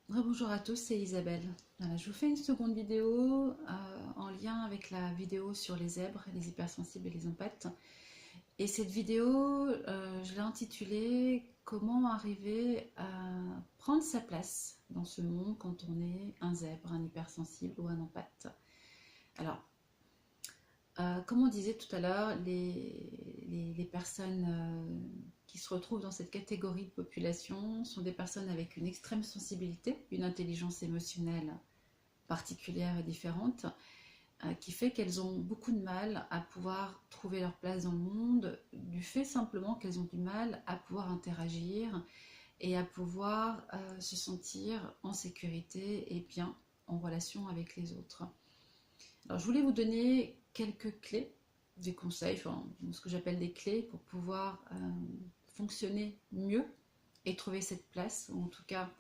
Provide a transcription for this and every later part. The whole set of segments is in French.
Bonjour à tous, c'est Isabelle. Voilà, je vous fais une seconde vidéo en lien avec la vidéo sur les zèbres, les hypersensibles et les empathes. Et cette vidéo, je l'ai intitulée Comment arriver à prendre sa place dans ce monde quand on est un zèbre, un hypersensible ou un empathe. Alors, comme on disait tout à l'heure, les personnes qui se retrouvent dans cette catégorie de population sont des personnes avec une extrême sensibilité, une intelligence émotionnelle particulière et différente, qui fait qu'elles ont beaucoup de mal à pouvoir trouver leur place dans le monde, du fait simplement qu'elles ont du mal à pouvoir interagir et à pouvoir se sentir en sécurité et bien en relation avec les autres. Alors je voulais vous donner quelques clés, des conseils, enfin, ce que j'appelle des clés pour pouvoir fonctionner mieux et trouver cette place, ou en tout cas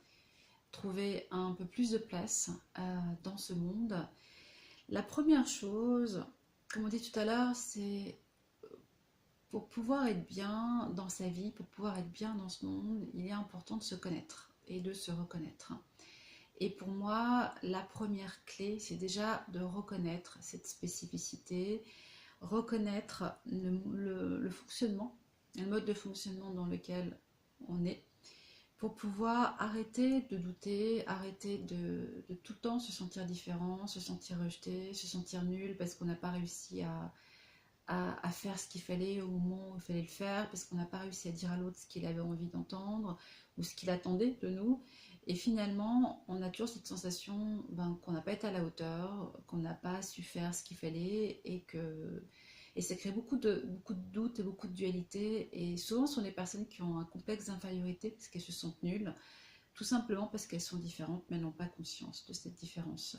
trouver un peu plus de place dans ce monde. La première chose, comme on dit tout à l'heure, c'est pour pouvoir être bien dans sa vie, pour pouvoir être bien dans ce monde, il est important de se connaître et de se reconnaître. Et pour moi, la première clé, c'est déjà de reconnaître cette spécificité, reconnaître le fonctionnement, le mode de fonctionnement dans lequel on est, pour pouvoir arrêter de douter, arrêter de tout le temps se sentir différent, se sentir rejeté, se sentir nul parce qu'on n'a pas réussi à faire ce qu'il fallait au moment où il fallait le faire, parce qu'on n'a pas réussi à dire à l'autre ce qu'il avait envie d'entendre ou ce qu'il attendait de nous. Et finalement, on a toujours cette sensation qu'on n'a pas été à la hauteur, qu'on n'a pas su faire ce qu'il fallait et ça crée beaucoup de doutes et beaucoup de dualité. Et souvent, ce sont des personnes qui ont un complexe d'infériorité parce qu'elles se sentent nulles, tout simplement parce qu'elles sont différentes mais n'ont pas conscience de cette différence.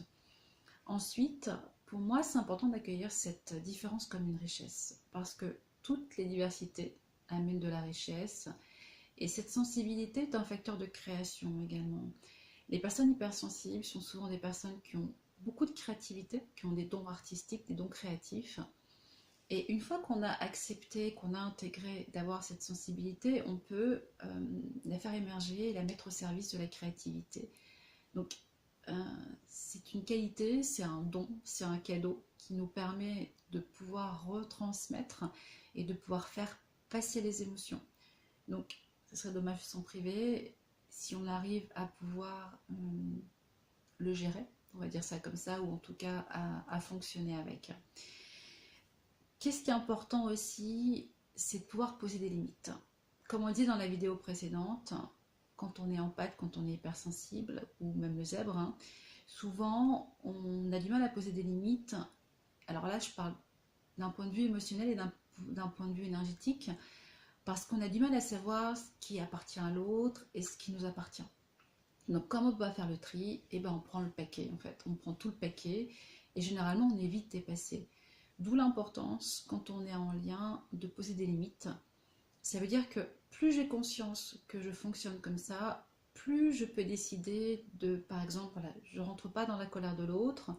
Ensuite, pour moi, c'est important d'accueillir cette différence comme une richesse parce que toutes les diversités amènent de la richesse et cette sensibilité est un facteur de création également. Les personnes hypersensibles sont souvent des personnes qui ont beaucoup de créativité, qui ont des dons artistiques, des dons créatifs. Et une fois qu'on a accepté, qu'on a intégré d'avoir cette sensibilité, on peut la faire émerger et la mettre au service de la créativité. Donc, euh, c'est une qualité, c'est un don, c'est un cadeau qui nous permet de pouvoir retransmettre et de pouvoir faire passer les émotions. Donc, ce serait dommage de s'en priver si on arrive à pouvoir le gérer, on va dire ça comme ça, ou en tout cas à fonctionner avec. Qu'est-ce qui est important aussi, c'est de pouvoir poser des limites. Comme on dit dans la vidéo précédente, quand on est empathe, quand on est hypersensible, ou même le zèbre, hein, souvent on a du mal à poser des limites. Alors là, je parle d'un point de vue émotionnel et d'un point de vue énergétique, parce qu'on a du mal à savoir ce qui appartient à l'autre et ce qui nous appartient. Donc, comme on ne peut pas faire le tri, eh ben, on prend le paquet en fait. On prend tout le paquet et généralement on évite de dépasser. D'où l'importance, quand on est en lien, de poser des limites. Ça veut dire que plus j'ai conscience que je fonctionne comme ça, plus je peux décider de, par exemple, voilà, je ne rentre pas dans la colère de l'autre,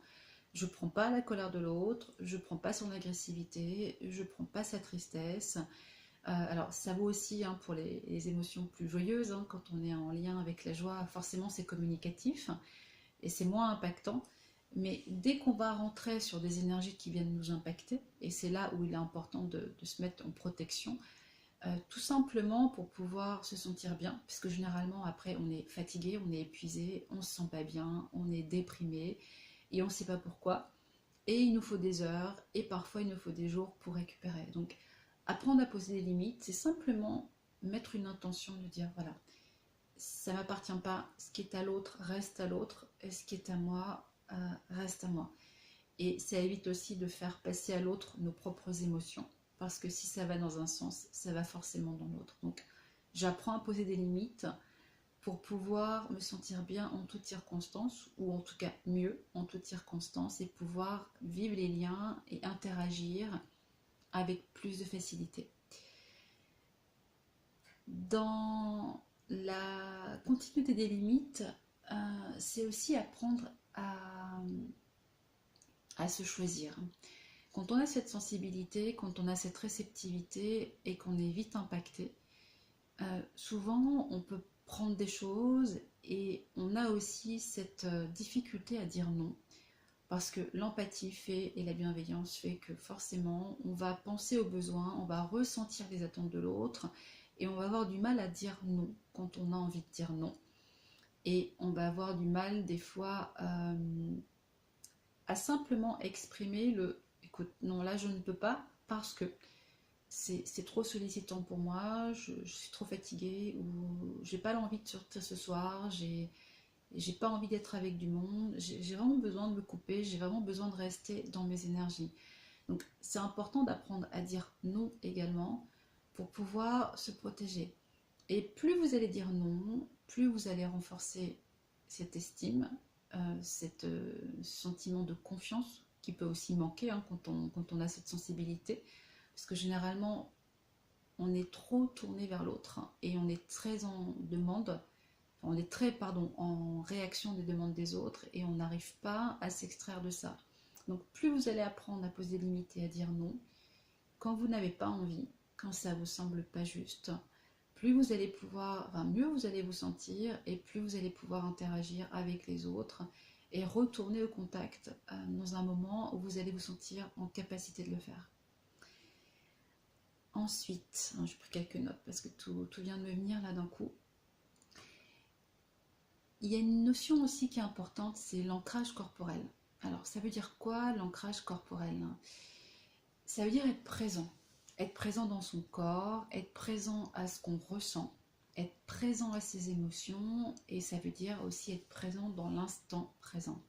je ne prends pas la colère de l'autre, je ne prends pas son agressivité, je ne prends pas sa tristesse. Alors ça vaut aussi hein, pour les émotions plus joyeuses, hein, quand on est en lien avec la joie, forcément c'est communicatif et c'est moins impactant. Mais dès qu'on va rentrer sur des énergies qui viennent nous impacter, et c'est là où il est important de se mettre en protection, tout simplement pour pouvoir se sentir bien, puisque généralement après on est fatigué, on est épuisé, on se sent pas bien, on est déprimé, et on ne sait pas pourquoi. Et il nous faut des heures, et parfois il nous faut des jours pour récupérer. Donc apprendre à poser des limites, c'est simplement mettre une intention de dire voilà, ça ne m'appartient pas, ce qui est à l'autre reste à l'autre, et ce qui est à moi reste à moi. Et ça évite aussi de faire passer à l'autre nos propres émotions. Parce que si ça va dans un sens, ça va forcément dans l'autre. Donc j'apprends à poser des limites pour pouvoir me sentir bien en toutes circonstances, ou en tout cas mieux en toutes circonstances, et pouvoir vivre les liens et interagir avec plus de facilité. Dans la continuité des limites, c'est aussi apprendre à se choisir. Quand on a cette sensibilité, quand on a cette réceptivité et qu'on est vite impacté, souvent on peut prendre des choses et on a aussi cette difficulté à dire non. Parce que l'empathie fait et la bienveillance fait que forcément on va penser aux besoins, on va ressentir les attentes de l'autre et on va avoir du mal à dire non quand on a envie de dire non. Et on va avoir du mal des fois à simplement exprimer le écoute, non là je ne peux pas parce que c'est trop sollicitant pour moi, je suis trop fatiguée ou j'ai pas l'envie de sortir ce soir, j'ai pas envie d'être avec du monde, j'ai vraiment besoin de me couper, j'ai vraiment besoin de rester dans mes énergies. Donc c'est important d'apprendre à dire non également pour pouvoir se protéger. Et plus vous allez dire non, plus vous allez renforcer cette estime, ce sentiment de confiance qui peut aussi manquer hein, quand on a cette sensibilité. Parce que généralement, on est trop tourné vers l'autre et on est très en demande, on est très en réaction des demandes des autres et on n'arrive pas à s'extraire de ça. Donc plus vous allez apprendre à poser des limites et à dire non, quand vous n'avez pas envie, quand ça vous semble pas juste, plus vous allez pouvoir, enfin mieux vous allez vous sentir et plus vous allez pouvoir interagir avec les autres et retourner au contact dans un moment où vous allez vous sentir en capacité de le faire. Ensuite, j'ai pris quelques notes parce que tout vient de me venir là d'un coup. Il y a une notion aussi qui est importante, c'est l'ancrage corporel. Alors, ça veut dire quoi l'ancrage corporel? Ça veut dire être présent dans son corps, être présent à ce qu'on ressent, être présent à ses émotions, et ça veut dire aussi être présent dans l'instant présent.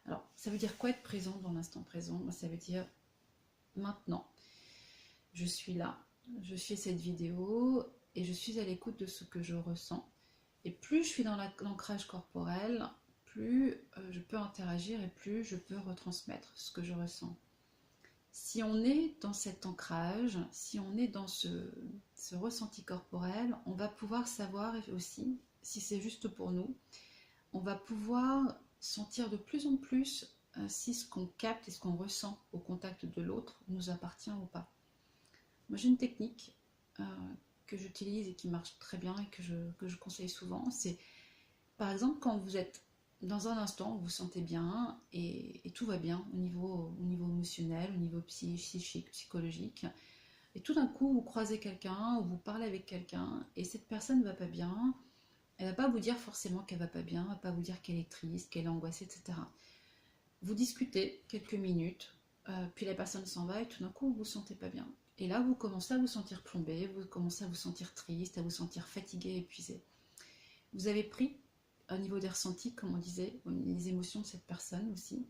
Alors, ça veut dire quoi être présent dans l'instant présent? Ça veut dire maintenant, je suis là, je fais cette vidéo et je suis à l'écoute de ce que je ressens. Et plus je suis dans l'ancrage corporel, plus je peux interagir et plus je peux retransmettre ce que je ressens. Si on est dans cet ancrage, si on est dans ce ressenti corporel, on va pouvoir savoir aussi, si c'est juste pour nous, on va pouvoir sentir de plus en plus si ce qu'on capte et ce qu'on ressent au contact de l'autre nous appartient ou pas. Moi j'ai une technique que j'utilise et qui marche très bien et que je conseille souvent, c'est par exemple quand vous êtes dans un instant, vous vous sentez bien et tout va bien au niveau émotionnel, au niveau psychique, psychologique, et tout d'un coup vous croisez quelqu'un ou vous parlez avec quelqu'un et cette personne ne va pas bien, elle ne va pas vous dire forcément qu'elle ne va pas bien, elle ne va pas vous dire qu'elle est triste, qu'elle est angoissée, etc. Vous discutez quelques minutes, puis la personne s'en va et tout d'un coup vous vous sentez pas bien. Et là vous commencez à vous sentir plombé, vous commencez à vous sentir triste, à vous sentir fatigué, épuisé. Vous avez pris au niveau des ressentis, comme on disait, les émotions de cette personne aussi.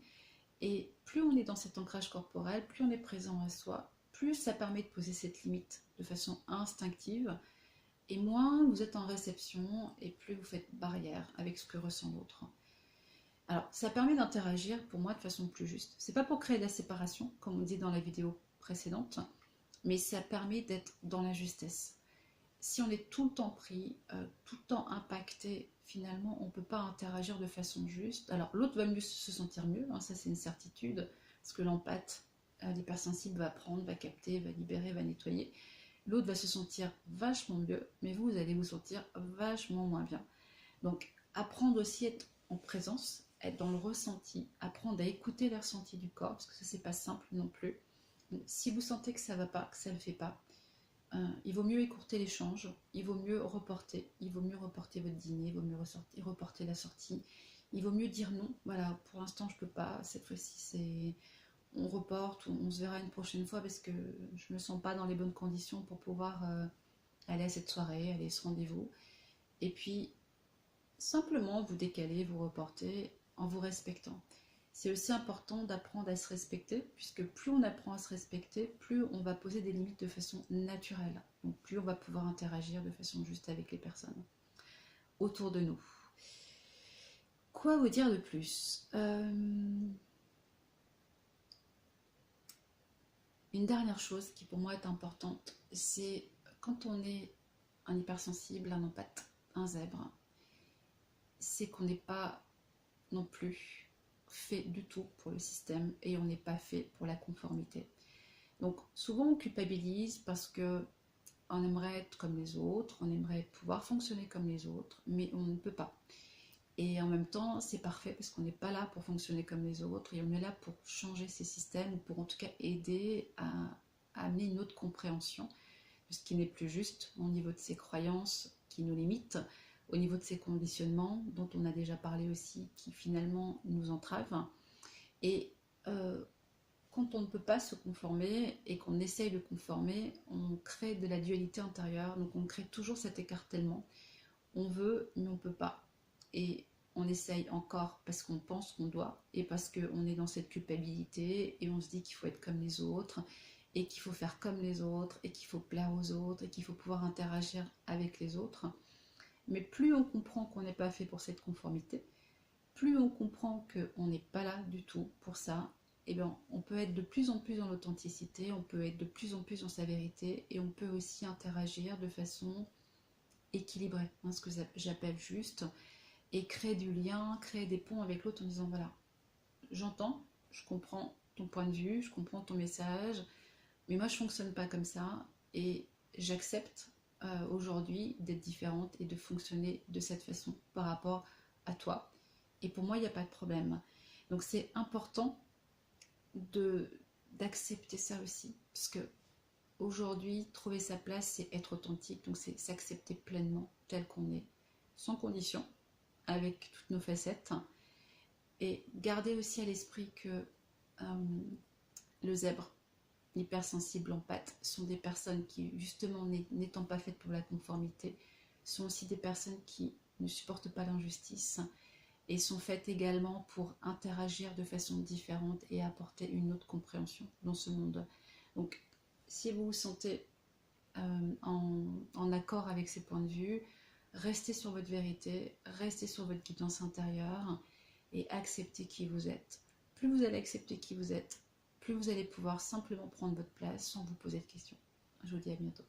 Et plus on est dans cet ancrage corporel, plus on est présent à soi, plus ça permet de poser cette limite de façon instinctive, et moins vous êtes en réception, et plus vous faites barrière avec ce que ressent l'autre. Alors, ça permet d'interagir pour moi de façon plus juste. C'est pas pour créer de la séparation, comme on dit dans la vidéo précédente, mais ça permet d'être dans la justesse. Si on est tout le temps pris, tout le temps impacté, finalement, on ne peut pas interagir de façon juste. Alors, l'autre va mieux se sentir mieux, hein, ça c'est une certitude, parce que l'empathe, l'hypersensible va prendre, va capter, va libérer, va nettoyer. L'autre va se sentir vachement mieux, mais vous allez vous sentir vachement moins bien. Donc, apprendre aussi à être en présence, être dans le ressenti, apprendre à écouter les ressentis du corps, parce que ça c'est pas simple non plus. Donc, si vous sentez que ça va pas, que ça ne le fait pas, il vaut mieux écourter l'échange, il vaut mieux reporter votre dîner, il vaut mieux reporter la sortie, il vaut mieux dire non, voilà, pour l'instant je peux pas, cette fois-ci on reporte ou on se verra une prochaine fois parce que je me sens pas dans les bonnes conditions pour pouvoir aller à cette soirée, aller à ce rendez-vous. Et puis simplement vous décalez, vous reportez en vous respectant. C'est aussi important d'apprendre à se respecter, puisque plus on apprend à se respecter, plus on va poser des limites de façon naturelle. Donc plus on va pouvoir interagir de façon juste avec les personnes autour de nous. Quoi vous dire de plus? Une dernière chose qui pour moi est importante, c'est quand on est un hypersensible, un empathe, un zèbre, c'est qu'on n'est pas non plus fait du tout pour le système et on n'est pas fait pour la conformité. Donc souvent on culpabilise parce que on aimerait être comme les autres, on aimerait pouvoir fonctionner comme les autres, mais on ne peut pas. Et en même temps, c'est parfait parce qu'on n'est pas là pour fonctionner comme les autres et on est là pour changer ces systèmes ou pour en tout cas aider à amener une autre compréhension de ce qui n'est plus juste au niveau de ces croyances qui nous limitent, au niveau de ces conditionnements dont on a déjà parlé aussi, qui finalement nous entravent. Et quand on ne peut pas se conformer et qu'on essaye de conformer, on crée de la dualité intérieure, donc on crée toujours cet écartèlement. On veut, mais on ne peut pas. Et on essaye encore parce qu'on pense qu'on doit et parce qu'on est dans cette culpabilité et on se dit qu'il faut être comme les autres et qu'il faut faire comme les autres et qu'il faut plaire aux autres et qu'il faut pouvoir interagir avec les autres. Mais plus on comprend qu'on n'est pas fait pour cette conformité, plus on comprend qu'on n'est pas là du tout pour ça, et bien on peut être de plus en plus dans l'authenticité, on peut être de plus en plus dans sa vérité et on peut aussi interagir de façon équilibrée, hein, ce que j'appelle juste, et créer du lien, créer des ponts avec l'autre en disant voilà, j'entends, je comprends ton point de vue, je comprends ton message, mais moi je fonctionne pas comme ça et j'accepte aujourd'hui d'être différente et de fonctionner de cette façon par rapport à toi. Et pour moi, il n'y a pas de problème. Donc c'est important d'accepter ça aussi. Parce que aujourd'hui, trouver sa place, c'est être authentique. Donc c'est s'accepter pleinement tel qu'on est, sans condition, avec toutes nos facettes. Et garder aussi à l'esprit que le zèbre, l'hypersensible, l'empathe, sont des personnes qui, justement, n'étant pas faites pour la conformité, sont aussi des personnes qui ne supportent pas l'injustice et sont faites également pour interagir de façon différente et apporter une autre compréhension dans ce monde. Donc, si vous vous sentez en accord avec ces points de vue, restez sur votre vérité, restez sur votre guidance intérieure et acceptez qui vous êtes. Plus vous allez accepter qui vous êtes, plus vous allez pouvoir simplement prendre votre place sans vous poser de questions. Je vous dis à bientôt.